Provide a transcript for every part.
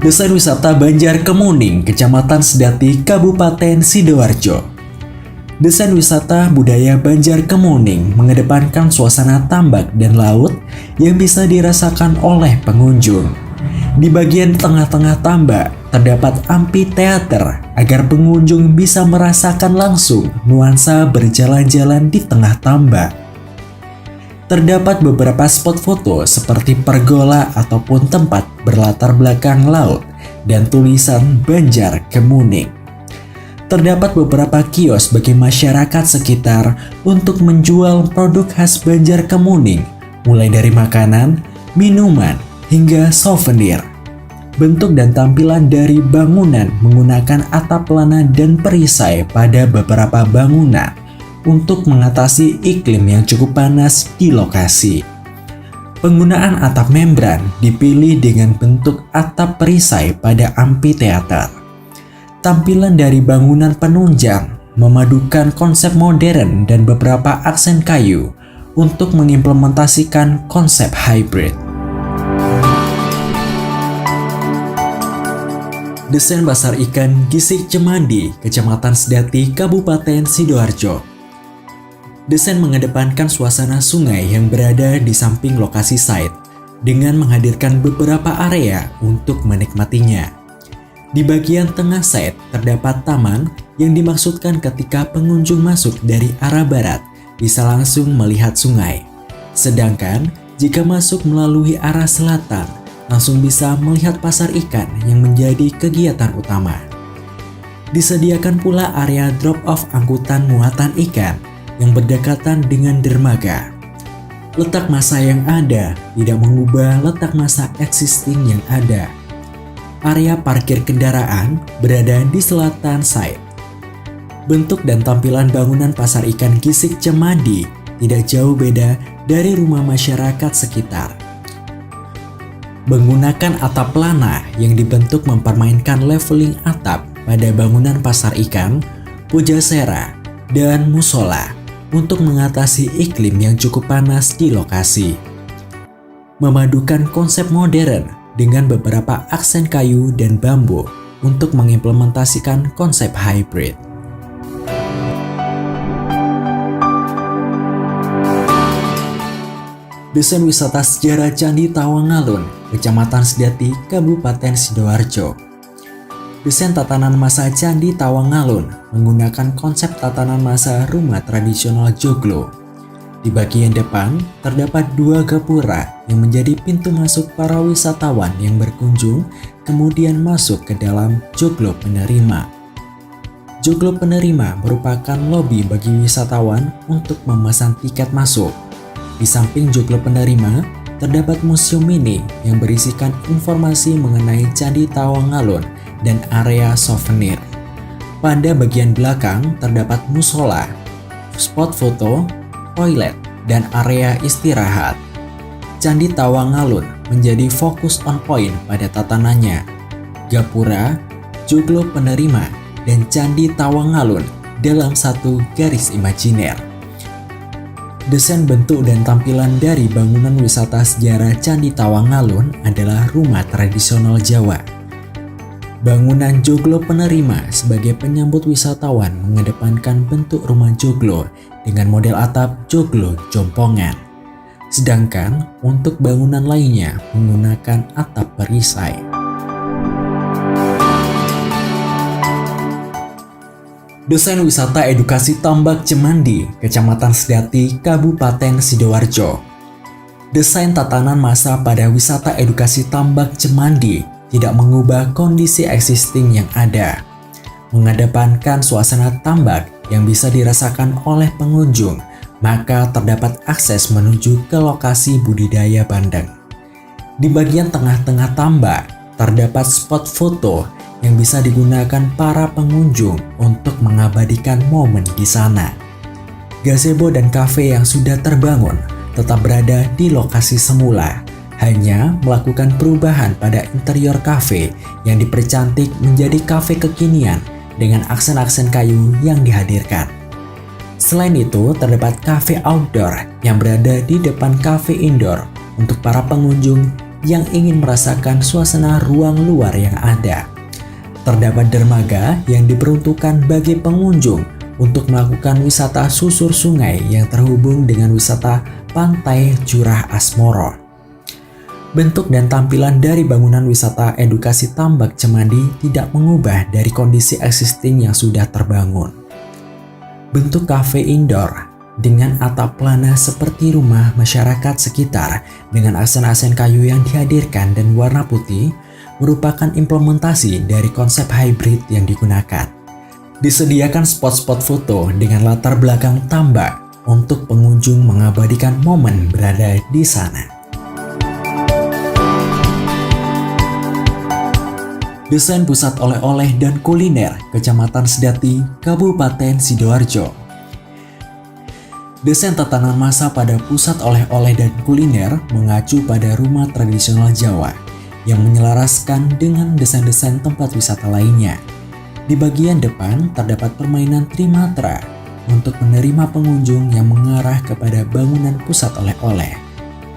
Desain wisata Banjar Kemuning, Kecamatan Sedati, Kabupaten Sidoarjo. Desain wisata budaya Banjar Kemuning mengedepankan suasana tambak dan laut yang bisa dirasakan oleh pengunjung. Di bagian tengah-tengah tambak terdapat amphitheater agar pengunjung bisa merasakan langsung nuansa berjalan-jalan di tengah tambak. Terdapat beberapa spot foto seperti pergola ataupun tempat berlatar belakang laut dan tulisan Banjar Kemuning. Terdapat beberapa kios bagi masyarakat sekitar untuk menjual produk khas Banjar Kemuning, mulai dari makanan, minuman, hingga souvenir. Bentuk dan tampilan dari bangunan menggunakan atap pelana dan perisai pada beberapa bangunan untuk mengatasi iklim yang cukup panas di lokasi. Penggunaan atap membran dipilih dengan bentuk atap perisai pada amphitheater. Tampilan dari bangunan penunjang memadukan konsep modern dan beberapa aksen kayu untuk mengimplementasikan konsep hybrid. Desain Pasar Ikan Gisik Cemandi, Kecamatan Sedati, Kabupaten Sidoarjo. Desain mengedepankan suasana sungai yang berada di samping lokasi site dengan menghadirkan beberapa area untuk menikmatinya. Di bagian tengah site terdapat taman yang dimaksudkan ketika pengunjung masuk dari arah barat bisa langsung melihat sungai. Sedangkan jika masuk melalui arah selatan, langsung bisa melihat pasar ikan yang menjadi kegiatan utama. Disediakan pula area drop-off angkutan muatan ikan yang berdekatan dengan dermaga. Letak masa yang ada tidak mengubah letak masa existing yang ada. Area parkir kendaraan berada di selatan site. Bentuk dan tampilan bangunan pasar ikan Gisik Cemandi tidak jauh beda dari rumah masyarakat sekitar. Menggunakan atap pelana yang dibentuk mempermainkan leveling atap pada bangunan pasar ikan, pujasera, dan musola untuk mengatasi iklim yang cukup panas di lokasi. Memadukan konsep modern dengan beberapa aksen kayu dan bambu untuk mengimplementasikan konsep hybrid. Desain wisata sejarah Candi Tawangalun, Kecamatan Sedati, Kabupaten Sidoarjo. Desain tatanan masa Candi Tawangalun menggunakan konsep tatanan masa rumah tradisional joglo. Di bagian depan terdapat dua gapura yang menjadi pintu masuk para wisatawan yang berkunjung kemudian masuk ke dalam joglo penerima. Joglo penerima merupakan lobi bagi wisatawan untuk memesan tiket masuk. Di samping joglo penerima terdapat museum mini yang berisikan informasi mengenai Candi Tawangalun dan area souvenir. Pada bagian belakang terdapat musola, spot foto, toilet, dan area istirahat. Candi Tawangalun menjadi fokus on point pada tatanannya. Gapura, joglo penerima, dan Candi Tawangalun dalam satu garis imajiner. Desain bentuk dan tampilan dari bangunan wisata sejarah Candi Tawangalun adalah rumah tradisional Jawa. Bangunan joglo penerima sebagai penyambut wisatawan mengedepankan bentuk rumah joglo dengan model atap joglo jompongan. Sedangkan untuk bangunan lainnya menggunakan atap perisai. Desain wisata edukasi Tambak Cemandi, Kecamatan Sedati, Kabupaten Sidoarjo. Desain tatanan masa pada wisata edukasi Tambak Cemandi tidak mengubah kondisi existing yang ada. Mengedepankan suasana tambak yang bisa dirasakan oleh pengunjung, maka terdapat akses menuju ke lokasi budidaya bandeng. Di bagian tengah-tengah tambak, terdapat spot foto yang bisa digunakan para pengunjung untuk mengabadikan momen di sana. Gazebo dan kafe yang sudah terbangun tetap berada di lokasi semula, hanya melakukan perubahan pada interior kafe yang dipercantik menjadi kafe kekinian dengan aksen-aksen kayu yang dihadirkan. Selain itu, terdapat kafe outdoor yang berada di depan kafe indoor untuk para pengunjung yang ingin merasakan suasana ruang luar yang ada. Terdapat dermaga yang diperuntukkan bagi pengunjung untuk melakukan wisata susur sungai yang terhubung dengan wisata Pantai Curah Asmoro. Bentuk dan tampilan dari bangunan wisata edukasi Tambak Cemandi tidak mengubah dari kondisi existing yang sudah terbangun. Bentuk kafe indoor dengan atap plana seperti rumah masyarakat sekitar dengan asen-asen kayu yang dihadirkan dan warna putih merupakan implementasi dari konsep hybrid yang digunakan. Disediakan spot-spot foto dengan latar belakang tambak untuk pengunjung mengabadikan momen berada di sana. Desain pusat oleh-oleh dan kuliner Kecamatan Sedati, Kabupaten Sidoarjo. Desain tatanan masa pada pusat oleh-oleh dan kuliner mengacu pada rumah tradisional Jawa yang menyelaraskan dengan desain-desain tempat wisata lainnya. Di bagian depan terdapat permainan trimatra untuk menerima pengunjung yang mengarah kepada bangunan pusat oleh-oleh.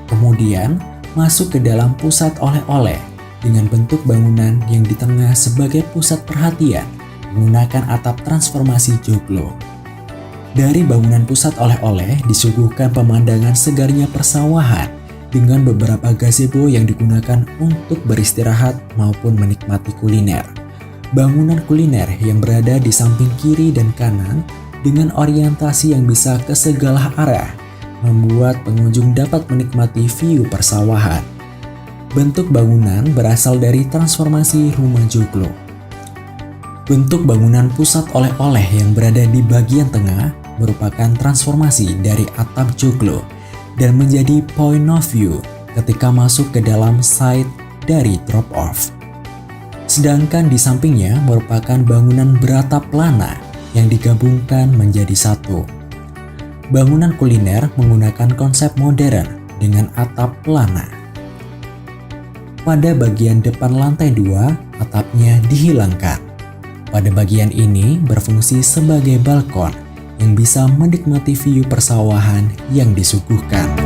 Kemudian masuk ke dalam pusat oleh-oleh dengan bentuk bangunan yang di tengah sebagai pusat perhatian menggunakan atap transformasi joglo. Dari bangunan pusat oleh-oleh disuguhkan pemandangan segarnya persawahan dengan beberapa gazebo yang digunakan untuk beristirahat maupun menikmati kuliner. Bangunan kuliner yang berada di samping kiri dan kanan dengan orientasi yang bisa ke segala arah membuat pengunjung dapat menikmati view persawahan. Bentuk bangunan berasal dari transformasi rumah joglo. Bentuk bangunan pusat oleh-oleh yang berada di bagian tengah merupakan transformasi dari atap joglo dan menjadi point of view ketika masuk ke dalam site dari drop-off. Sedangkan di sampingnya merupakan bangunan beratap plana yang digabungkan menjadi satu. Bangunan kuliner menggunakan konsep modern dengan atap plana. Pada bagian depan lantai 2, atapnya dihilangkan. Pada bagian ini berfungsi sebagai balkon yang bisa menikmati view persawahan yang disuguhkan.